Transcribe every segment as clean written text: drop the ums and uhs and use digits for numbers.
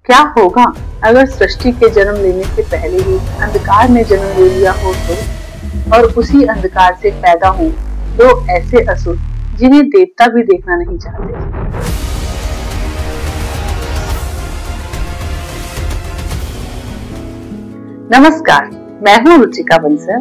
क्या होगा अगर सृष्टि के जन्म लेने से पहले ही अंधकार ने जन्म ले लिया हो तो, और उसी अंधकार से पैदा हो दो ऐसे असुर जिन्हें देवता भी देखना नहीं चाहते। नमस्कार, मैं हूँ रुचिका बंसल।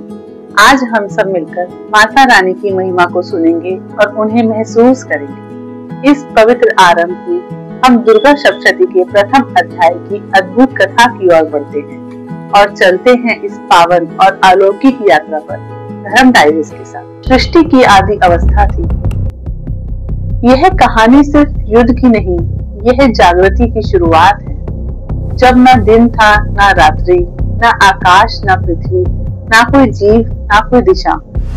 आज हम सब मिलकर माता रानी की महिमा को सुनेंगे और उन्हें महसूस करेंगे। इस पवित्र आरंभ में हम दुर्गा सप्तशती के प्रथम अध्याय की अद्भुत कथा की ओर बढ़ते हैं और चलते हैं इस पावन और अलौकिक यात्रा पर धर्म डाइजेस्ट के साथ। सृष्टि की आदि अवस्था थी। यह कहानी सिर्फ युद्ध की नहीं, यह जागृति की शुरुआत है। जब न दिन था, न रात्रि, न आकाश, न पृथ्वी, न कोई जीव, न कोई दिशा,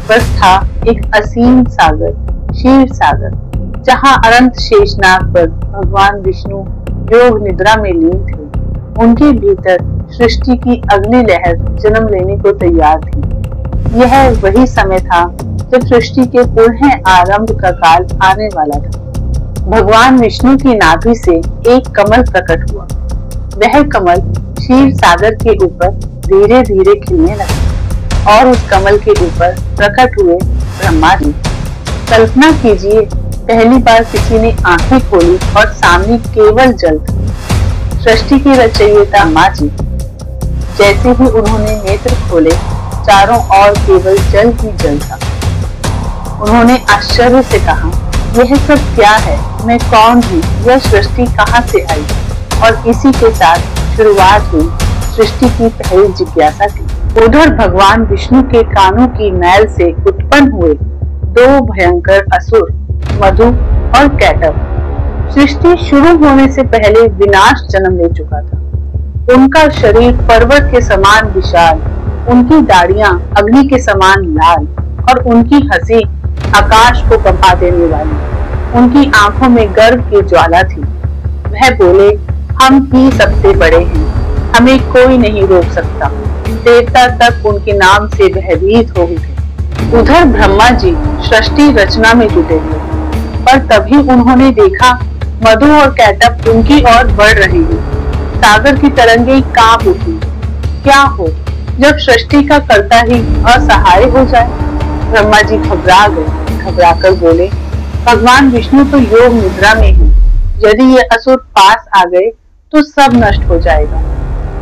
बस था एक असीम सागर, क्षीर सागर, जहाँ अनंत शेषनाग पर भगवान विष्णु योग निद्रा में लीन थे। उनके भीतर सृष्टि की अगली लहर जन्म लेने को तैयार थी। यह वही समय था जब सृष्टि के पुनः आरंभ का काल आने वाला था। भगवान विष्णु की नाभि से एक कमल प्रकट हुआ। वह कमल क्षीर सागर के ऊपर धीरे धीरे खिलने लगा और उस कमल के ऊपर प्रकट हुए ब्रह्मा जी। कल्पना कीजिए, पहली बार किसी ने आंखें खोली और सामने केवल जल था। सृष्टि की रचयिता माँ जी। जैसे ही उन्होंने नेत्र खोले, चारों ओर केवल जल ही जल था। उन्होंने आश्चर्य से कहा, यह सब क्या है? मैं कौन हूँ? यह सृष्टि कहाँ से आई? और इसी के साथ शुरुआत हुई सृष्टि की पहली जिज्ञासा की। उधर भगवान विष्णु के कानों की मैल से उत्पन्न हुए दो भयंकर असुर, मधु और कैटव। सृष्टि शुरू होने से पहले विनाश जन्म ले चुका था। उनका शरीर पर्वत के समान विशाल, उनकी दाढ़ियां अग्नि के समान लाल और उनकी हंसी आकाश को कंपा देने वाली। उनकी आंखों में गर्व की ज्वाला थी। वह बोले, हम ही सबसे बड़े हैं, हमें कोई नहीं रोक सकता। देवता तक उनके नाम से भयभीत हो उठे। उधर ब्रह्मा जी सृष्टि रचना में जुटे थे, पर तभी उन्होंने देखा मधु और कैटव उनकी ओर बढ़ रहे हैं। सागर की तरंगें कांप उठी। क्या हो जब सृष्टि का कर्ता ही असहाय हो जाए? ब्रह्मा जी घबरा गए। घबराकर बोले, भगवान विष्णु तो योग निद्रा में है। यदि ये असुर पास आ गए तो सब नष्ट हो जाएगा।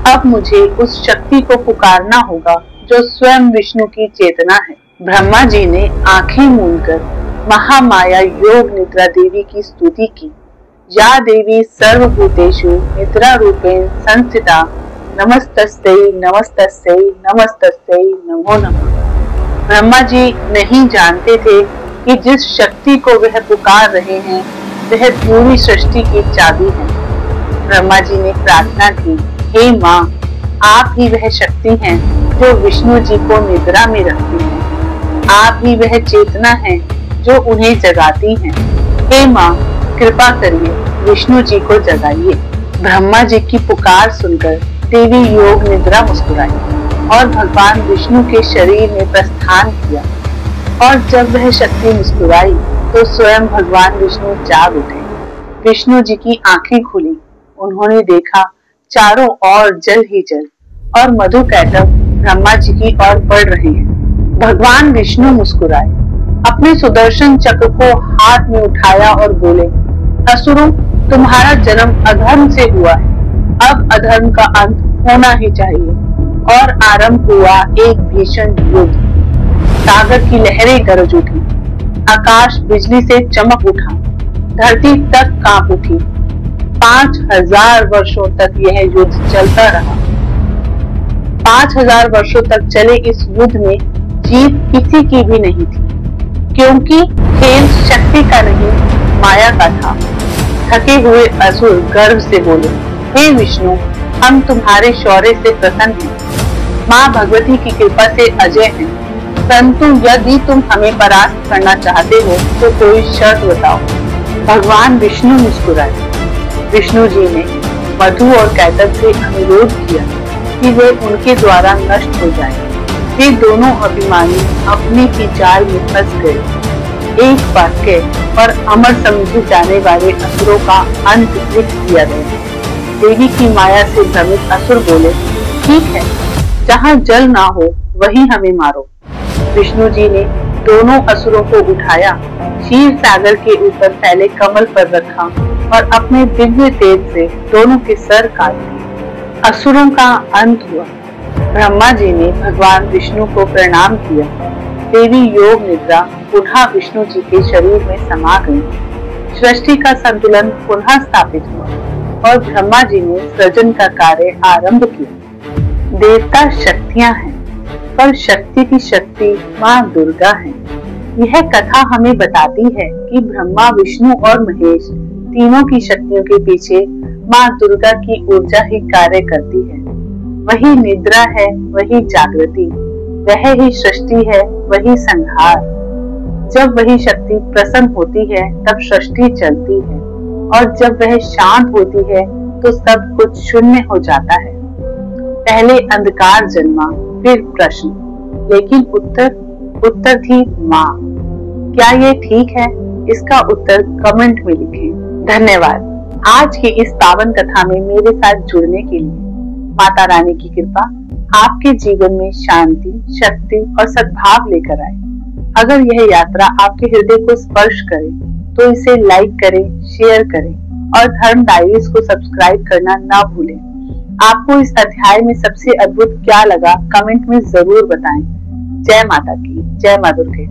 अब मुझे उस शक्ति को पुकारना होगा जो स्वयं विष्णु की चेतना है। ब्रह्मा जी ने आंखें मूंदकर महामाया योग निद्रा देवी की स्तुति की। या देवी सर्वभूतेषु निद्रा रूपेण संस्थिता, नमस्तस्यै नमस्तस्यै नमस्तस्यै नमो नमः। ब्रह्मा जी नहीं जानते थे कि जिस शक्ति को वह पुकार रहे हैं वह पूरी सृष्टि की चाबी है। ब्रह्मा जी ने प्रार्थना की, हे माँ, आप ही वह शक्ति हैं जो विष्णु जी को निद्रा में रखती है। आप ही वह चेतना है जो उन्हें जगाती हैं। हे माँ, कृपा करिए, विष्णु जी को जगाइए। ब्रह्मा जी की पुकार सुनकर देवी योग निद्रा मुस्कुराई और भगवान विष्णु के शरीर में प्रस्थान किया। और जब वह शक्ति मुस्कुराई तो स्वयं भगवान विष्णु जाग उठे। विष्णु जी की आंखें खुली। उन्होंने देखा चारों ओर जल ही जल और मधु कैटव ब्रह्मा जी की ओर बढ़ रहे हैं। भगवान विष्णु मुस्कुराए, अपने सुदर्शन चक्र को हाथ में उठाया और बोले, असुरों, तुम्हारा जन्म अधर्म से हुआ है। अब अधर्म का अंत होना ही चाहिए। और आरंभ हुआ एक भीषण युद्ध। सागर की लहरें गरज उठी, आकाश बिजली से चमक उठा, धरती तक कांप उठी। 5000 वर्षों तक यह युद्ध चलता रहा। 5000 वर्षों तक चले इस युद्ध में जीत किसी की भी नहीं थी, क्योंकि खेल शक्ति का नहीं, माया का था। थके हुए असुर गर्व से बोले, हे विष्णु, हम तुम्हारे शौर्य से प्रसन्न हैं। माँ भगवती की कृपा से अजय हैं, परंतु यदि तुम हमें परास्त करना चाहते हो तो कोई शर्त बताओ। भगवान विष्णु मुस्कुराए। विष्णु जी ने मधु और कैटव से अनुरोध किया कि वे उनके द्वारा नष्ट हो जाएं। वे दोनों अभिमानी अपने ही जाल में फंस गए। एक वाक्य और अमर समझे जाने वाले असुरों का अंत लिख दिया गया। देवी की माया से भ्रमित असुर बोले, ठीक है, जहाँ जल ना हो वहीं हमें मारो। विष्णु जी ने दोनों असुरों को उठाया, क्षीर सागर के ऊपर फैले कमल पर रखा और अपने दिव्य तेज से दोनों के सर काट दिए। असुरों का अंत हुआ। ब्रह्मा जी ने भगवान विष्णु को प्रणाम किया। देवी योग निद्रा पुनः विष्णु जी के शरीर में समा गई। सृष्टि का संतुलन पुनः स्थापित हुआ और ब्रह्मा जी ने सृजन का कार्य आरंभ किया। देवता शक्तियां हैं, पर शक्ति की शक्ति माँ दुर्गा है। यह कथा हमें बताती है कि ब्रह्मा, विष्णु और महेश तीनों की शक्तियों के पीछे माँ दुर्गा की ऊर्जा ही कार्य करती है। वही निद्रा है, वही जागृति, वह ही सृष्टि है, वही संहार। जब वही शक्ति प्रसन्न होती है तब सृष्टि चलती है, और जब वह शांत होती है तो सब कुछ शून्य हो जाता है। पहले अंधकार जन्मा, फिर प्रश्न, लेकिन उत्तर थी माँ। क्या ये ठीक है? इसका उत्तर कमेंट में लिखें। धन्यवाद। आज की इस पावन कथा में मेरे साथ जुड़ने के लिए। माता रानी की कृपा आपके जीवन में शांति, शक्ति और सद्भाव लेकर आए। अगर यह यात्रा आपके हृदय को स्पर्श करे तो इसे लाइक करें, शेयर करें और धर्म डायरीज को सब्सक्राइब करना ना भूलें। आपको इस अध्याय में सबसे अद्भुत क्या लगा कमेंट में जरूर बताएं। जय माता की, जय मां दुर्गे।